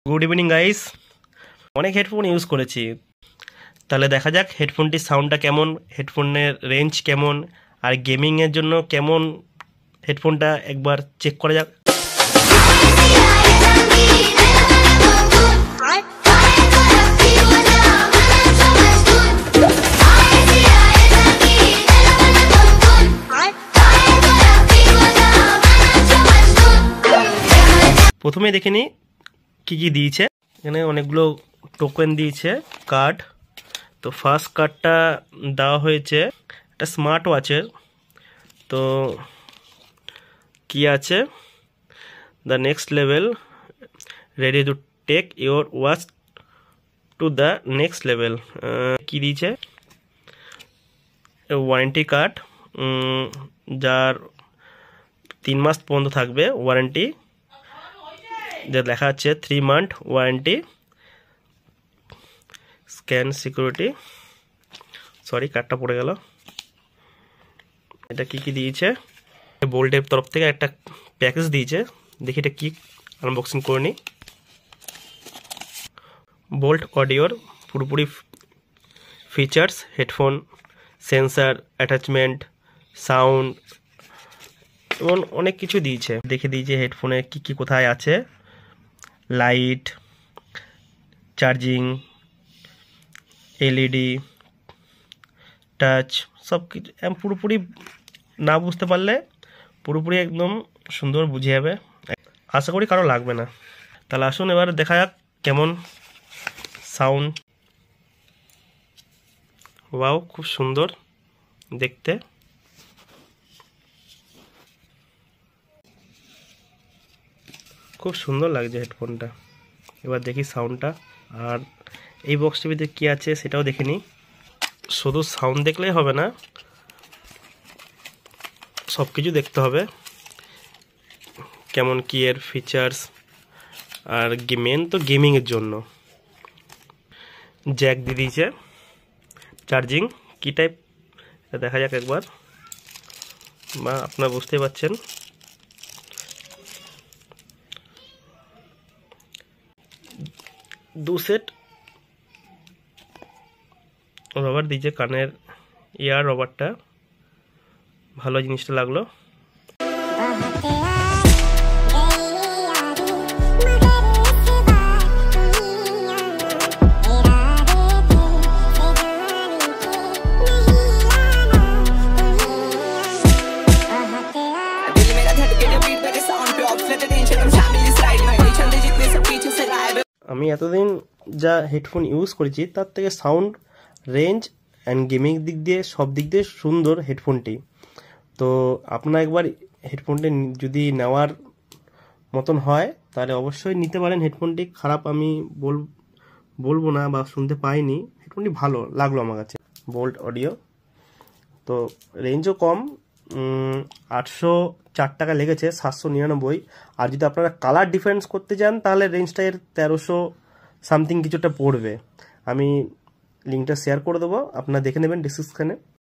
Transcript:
Good evening guys. অনেক headphone use করেছি, তাহলে দেখা যাক হেডফোনটির সাউন্ডটা কেমন, হেডফোনের রেঞ্জ কেমন, আর গেমিংয়ের জন্য কেমন হেডফোনটা একবার চেক করা যাক। প্রথমে দেখে নিই কী কী দিয়েছে। এখানে অনেকগুলো টোকেন দিয়েছে, কার্ড। তো ফার্স্ট কার্ডটা দেওয়া হয়েছে একটা স্মার্ট ওয়াচের। তো কি আছে, the next level, ready to take your watch to the next level. কি দিয়েছে, ওয়ারেন্টি কার্ড, যার 3 মাস পর্যন্ত থাকবে ওয়ারেন্টি, যা লেখা আছে 3 month warranty, scan security. Sorry, কার্ডটা পড়ে গেল। এটা কি কি দিয়েছে, বোল্টের তরফ থেকে একটা প্যাকেজ দিয়েছে, দেখি এটা কি, আনবক্সিং করে নিই। বোল্ট অডিওর পুরোপুরি features, headphone, sensor, attachment, sound এবং অনেক কিছু দিয়েছে। দেখে দিয়েছে হেডফোনে কি কি কোথায় আছে, লাইট, চার্জিং, এলইডি, টাচ, সব কিছু পুরোপুরি না বুঝতে পারলে পুরোপুরি একদম সুন্দর বুঝে যাবে। আশা করি কারো লাগবে না। তাহলে আসুন এবার দেখা যাক কেমন সাউন্ড। ওয়াও, খুব সুন্দর দেখতে। খুব সুন্দর লাগছে হেডফোনটা। এবার দেখি সাউন্ডটা, আর এই বক্সটির ভিতরে কী আছে সেটাও দেখে নিই। শুধু সাউন্ড দেখলেই হবে না, সব কিছু দেখতে হবে, কেমন কি এর ফিচার্স। আর মেন তো গেমিংয়ের জন্য জ্যাক দিয়ে দিয়েছে, চার্জিং কি টাইপ দেখা যাক একবার, বা আপনারা বুঝতেই পারছেন। দু সেট রবার দিয়েছে, কানের ইয়ার রবারটা ভালো জিনিসটা লাগলো। আমি এতদিন যা হেডফোন ইউজ করেছি তার থেকে সাউন্ড, রেঞ্জ অ্যান্ড গেমিং দিক দিয়ে সব দিক দিয়ে সুন্দর হেডফোনটি। তো আপনার একবার হেডফোনটি যদি নেওয়ার মতন হয় তাহলে অবশ্যই নিতে পারেন। হেডফোনটি খারাপ আমি বলবো না, বা শুনতে পাইনি, হেডফোনটি ভালো লাগলো আমার কাছে। বোল্ট অডিও, তো রেঞ্জও কম, 804 টাকা লেগেছে, 799। আর যদি আপনারা কালার ডিফারেন্স করতে চান তাহলে রেঞ্জটা এর 1300 সামথিং কিছুটা পড়বে। আমি লিঙ্কটা শেয়ার করে দেবো, আপনারা দেখে নেবেন ডিসক্রিপশানে।